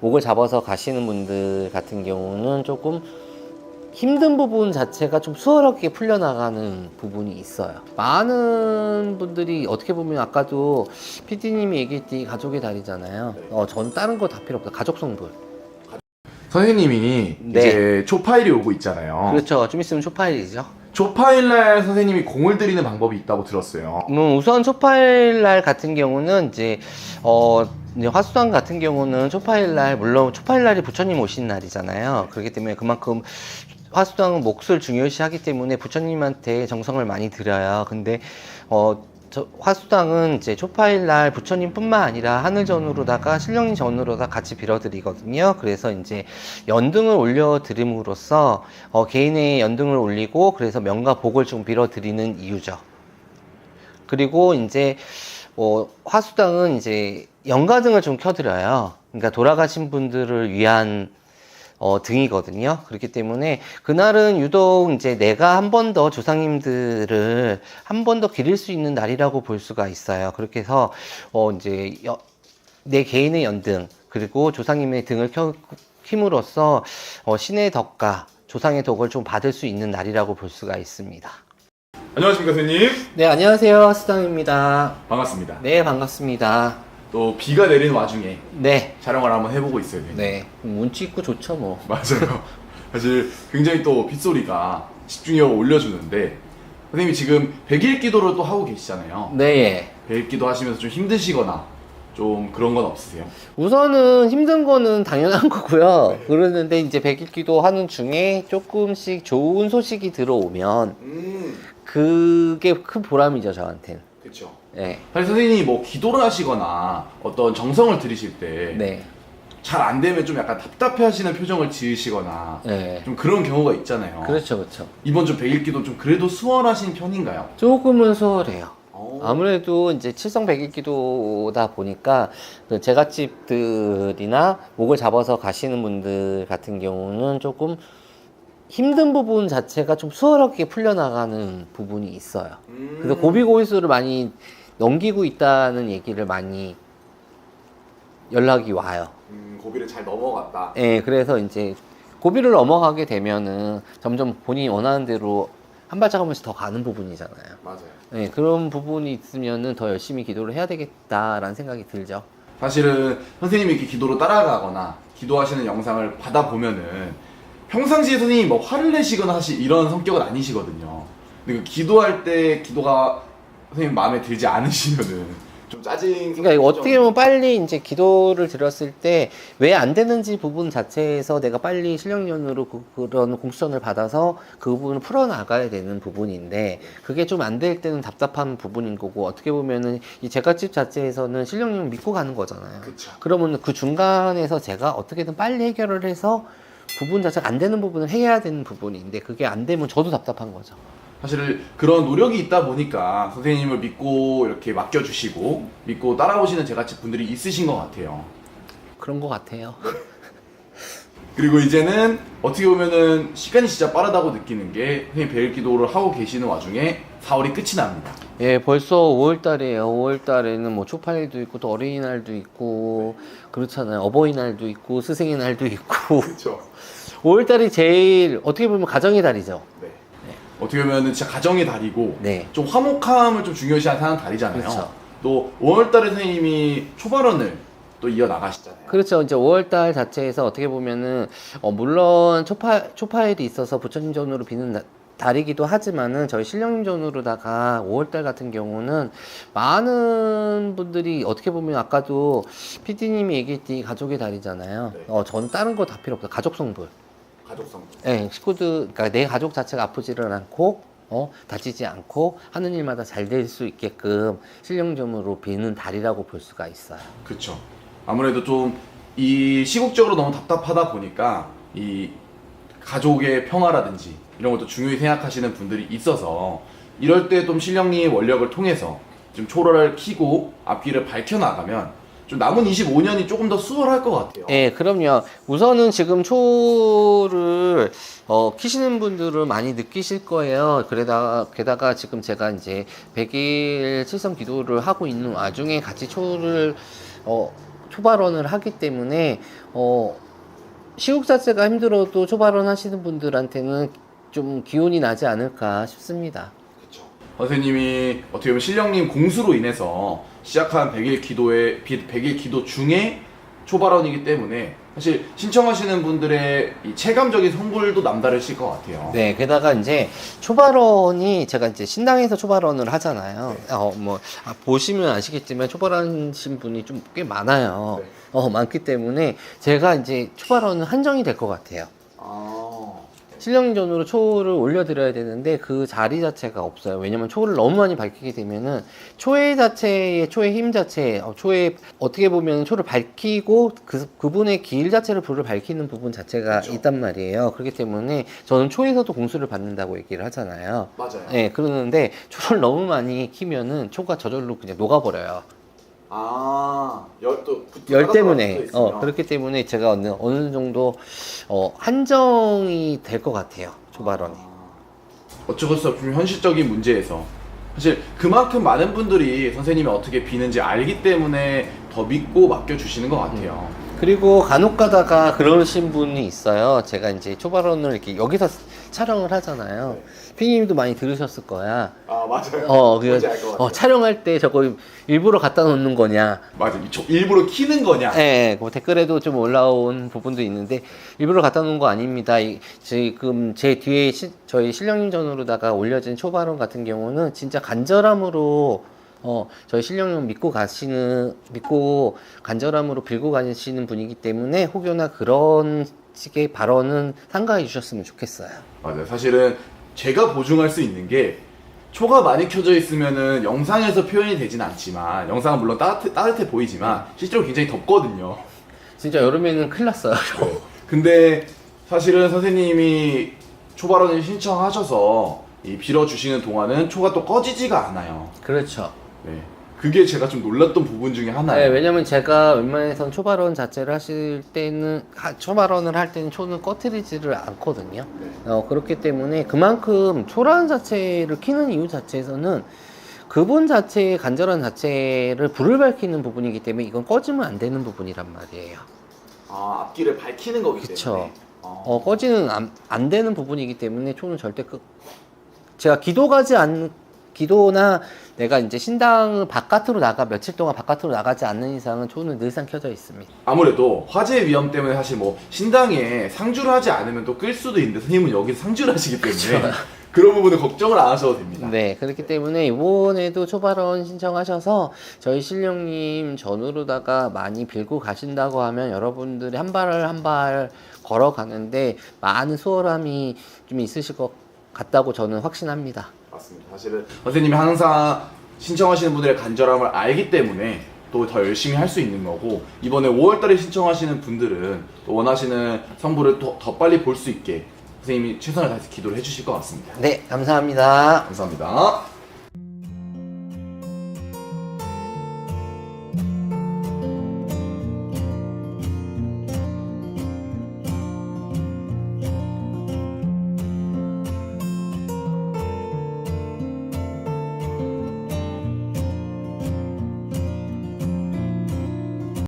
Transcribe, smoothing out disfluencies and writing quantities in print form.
목을 잡아서 가시는 분들 같은 경우는 조금 힘든 부분 자체가 좀 수월하게 풀려나가는 부분이 있어요. 많은 분들이 어떻게 보면 아까도 PD님이 얘기했듯이 가족의 달이잖아요. 전 다른 거 다 필요 없다. 가족 성분. 선생님이 네. 이제 초파일이 오고 있잖아요. 그렇죠. 좀 있으면 초파일이죠. 초파일날 선생님이 공을 들이는 방법이 있다고 들었어요. 우선 초파일날 같은 경우는 이제 화수당 같은 경우는 초파일날, 물론 초파일날이 부처님 오신 날이잖아요. 그렇기 때문에 그만큼 화수당은 몫을 중요시 하기 때문에 부처님한테 정성을 많이 드려요. 근데 화수당은 이제 초파일날 부처님뿐만 아니라 하늘전으로다가 신령님 전으로다 같이 빌어드리거든요. 그래서 이제 연등을 올려드림으로써 개인의 연등을 올리고 그래서 명과 복을 좀 빌어드리는 이유죠. 그리고 이제 화수당은 이제 연가등을 좀 켜드려요. 그러니까 돌아가신 분들을 위한 등이거든요. 그렇기 때문에 그날은 유독 이제 내가 한 번 더 조상님들을 한 번 더 기릴 수 있는 날이라고 볼 수가 있어요. 그렇게 해서 이제 내 개인의 연등 그리고 조상님의 등을 킴으로써 신의 덕과 조상의 덕을 좀 받을 수 있는 날이라고 볼 수가 있습니다. 안녕하십니까 선생님. 네, 안녕하세요. 수당입니다. 반갑습니다. 네, 반갑습니다. 또 비가 내리는 와중에 네. 촬영을 한번 해보고 있어요. 네. 운치 있고 좋죠, 뭐. 맞아요. 사실 굉장히 또 빗소리가 집중력을 올려주는데 선생님이 지금 100일 기도를 또 하고 계시잖아요. 네. 100일 기도 하시면서 좀 힘드시거나 좀 그런 건 없으세요? 우선은 힘든 거는 당연한 거고요. 그러는데 이제 100일 기도 하는 중에 조금씩 좋은 소식이 들어오면 그게 큰 보람이죠, 저한테는. 그렇죠. 네. 사실 선생님이 뭐 기도를 하시거나 어떤 정성을 들이실 때 네. 잘 안 되면 좀 약간 답답해 하시는 표정을 지으시거나 네. 좀 그런 경우가 있잖아요. 그렇죠, 그렇죠. 이번 좀 100일 기도 좀 그래도 수월하신 편인가요? 조금은 수월해요. 오. 아무래도 이제 칠성 100일 기도다 보니까 그 제갓집들이나 목을 잡아서 가시는 분들 같은 경우는 조금 힘든 부분 자체가 좀 수월하게 풀려나가는 부분이 있어요. 그래서 고비고비수를 많이 넘기고 있다는 얘기를 많이 연락이 와요. 고비를 잘 넘어갔다. 예, 그래서 이제 고비를 넘어가게 되면은 점점 본인이 원하는 대로 한 발짝 한 번씩 더 가는 부분이잖아요. 맞아요. 예, 그런 부분이 있으면은 더 열심히 기도를 해야 되겠다라는 생각이 들죠. 사실은 선생님이 이렇게 기도로 따라가거나 기도하시는 영상을 받아보면은 평상시에 선생님이 뭐 화를 내시거나 이런 성격은 아니시거든요. 근데 그 기도할 때 기도가 선생님 마음에 들지 않으시면은 좀 짜증. 그러니까 어떻게 보면 빨리 이제 기도를 드렸을 때 왜 안 되는지 부분 자체에서 내가 빨리 실력연으로 그런 공수전을 받아서 그 부분을 풀어나가야 되는 부분인데 그게 좀 안 될 때는 답답한 부분인 거고 어떻게 보면은 이 제갓집 자체에서는 실력연을 믿고 가는 거잖아요. 그쵸. 그러면 그 중간에서 제가 어떻게든 빨리 해결을 해서 부분 자체가 안 되는 부분을 해야 되는 부분인데 그게 안 되면 저도 답답한 거죠. 사실 그런 노력이 있다 보니까 선생님을 믿고 이렇게 맡겨주시고 믿고 따라오시는 제갓집 분들이 있으신 것 같아요. 그런 것 같아요. 그리고 이제는 어떻게 보면은 시간이 진짜 빠르다고 느끼는 게 선생님 100일 기도를 하고 계시는 와중에 4월이 끝이 납니다. 예, 벌써 5월달이에요. 5월달에는 뭐 초파일도 있고 또 어린이날도 있고 그렇잖아요. 어버이날도 있고 스승의 날도 있고 그렇죠. 5월달이 제일 어떻게 보면 가정의 달이죠. 네. 어떻게 보면은 진짜 가정의 달이고 네. 좀 화목함을 좀 중요시하는 달이잖아요. 그렇죠. 또 5월달에 선생님이 초발언을 또 이어 나가시잖아요. 그렇죠. 이제 5월달 자체에서 어떻게 보면은 물론 초파일이 있어서 부처님 전으로 비는 달이기도 하지만은 저희 신령님 전으로다가 5월달 같은 경우는 많은 분들이 어떻게 보면 아까도 PD님이 얘기했듯이 가족의 달이잖아요. 네. 전 다른 거 다 필요 없다. 가족 성분. 가족성. 네, 식구들, 그러니까 내 가족 자체가 아프지를 않고, 다치지 않고 하는 일마다 잘 될 수 있게끔 신령점으로 비는 달이라고 볼 수가 있어요. 그렇죠. 아무래도 좀 이 시국적으로 너무 답답하다 보니까 이 가족의 평화라든지 이런 것도 중요히 생각하시는 분들이 있어서 이럴 때 좀 신령님 원력을 통해서 좀 초를 켜고 앞길을 밝혀나가면 좀 남은 25년이 조금 더 수월할 것 같아요. 예, 그럼요. 우선은 지금 초를 키시는 분들은 많이 느끼실 거예요. 게다가 지금 제가 이제 100일 칠성 기도를 하고 있는 와중에 같이 초를 초발언을 하기 때문에 시국 자체가 힘들어도 초발언 하시는 분들한테는 좀 기운이 나지 않을까 싶습니다. 그렇죠. 선생님이 어떻게 보면 신령님 공수로 인해서 시작한 100일 기도 중에 초발언이기 때문에 사실 신청하시는 분들의 이 체감적인 성불도 남다르실 것 같아요. 네, 게다가 이제 초발언이 제가 이제 신당에서 초발언을 하잖아요. 보시면 아시겠지만 초발하신 분이 좀 꽤 많아요. 네. 많기 때문에 제가 이제 초발언은 한정이 될 것 같아요. 아, 신령님 전으로 초를 올려드려야 되는데 그 자리 자체가 없어요. 왜냐면 초를 너무 많이 밝히게 되면은 초의 자체의 초의 힘 자체, 초의 어떻게 보면 초를 밝히고 그분의 길 자체를 불을 밝히는 부분 자체가 그렇죠. 있단 말이에요. 그렇기 때문에 저는 초에서도 공수를 받는다고 얘기를 하잖아요. 맞아요. 네, 그러는데 초를 너무 많이 키면은 초가 저절로 그냥 녹아버려요. 아, 열 때문에 그렇기 때문에 제가 어느 정도 한정이 될 것 같아요, 초발언이. 어쩔 수 없으면 현실적인 문제에서 사실 그만큼 많은 분들이 선생님이 어떻게 비는지 알기 때문에 더 믿고 맡겨주시는 것 같아요. 그리고 간혹 가다가 그러신 분이 있어요. 제가 이제 초발언을 이렇게 여기서 촬영을 하잖아요. 피디님도 많이 들으셨을 거야. 아, 맞아요. 촬영할 때 저거 일부러 갖다 놓는 거냐. 맞아, 일부러 키는 거냐. 네, 뭐 댓글에도 좀 올라온 부분도 있는데 일부러 갖다 놓은 거 아닙니다. 지금 제 뒤에 저희 신령님 전으로다가 올려진 초발언 같은 경우는 진짜 간절함으로 저희 신령님 믿고 간절함으로 빌고 가시는 분이기 때문에 혹여나 그런 식의 발언은 삼가해 주셨으면 좋겠어요. 맞아요. 사실은 제가 보증할 수 있는 게 초가 많이 켜져 있으면은 영상에서 표현이 되진 않지만 영상은 물론 따뜻해 보이지만 실제로 굉장히 덥거든요. 진짜 여름에는 큰일 났어요. 근데 사실은 선생님이 초발언을 신청하셔서 빌어주시는 동안은 초가 또 꺼지지가 않아요. 그렇죠. 네. 그게 제가 좀 놀랐던 부분 중에 네, 하나예요. 왜냐면 제가 웬만해선 초발언 자체를 하실 때는 초발언을 할 때는 초는 꺼트리지를 않거든요. 그렇기 때문에 그만큼 초라한 자체를 키는 이유 자체에서는 그분 자체의 간절한 자체를 불을 밝히는 부분이기 때문에 이건 꺼지면 안 되는 부분이란 말이에요. 아, 앞길을 밝히는 거기 그쵸. 때문에. 꺼지는 안 되는 부분이기 때문에 초는 절대 제가 기도나 내가 이제 신당을 며칠 동안 바깥으로 나가지 않는 이상은 초는 늘상 켜져 있습니다. 아무래도 화재 위험 때문에 사실 뭐 신당에 상주를 하지 않으면 또 끌 수도 있는데 선생님은 여기서 상주를 하시기 때문에 그런 부분은 걱정을 안 하셔도 됩니다. 네, 그렇기 때문에 이번에도 초발언 신청하셔서 저희 신령님 전으로다가 많이 빌고 가신다고 하면 여러분들이 한 발 걸어가는데 많은 수월함이 좀 있으실 것 같다고 저는 확신합니다. 맞습니다. 사실은 선생님이 항상 신청하시는 분들의 간절함을 알기 때문에 또 더 열심히 할 수 있는 거고 이번에 5월달에 신청하시는 분들은 또 원하시는 성부를 더 빨리 볼 수 있게 선생님이 최선을 다해서 기도를 해주실 것 같습니다. 네, 감사합니다. 감사합니다.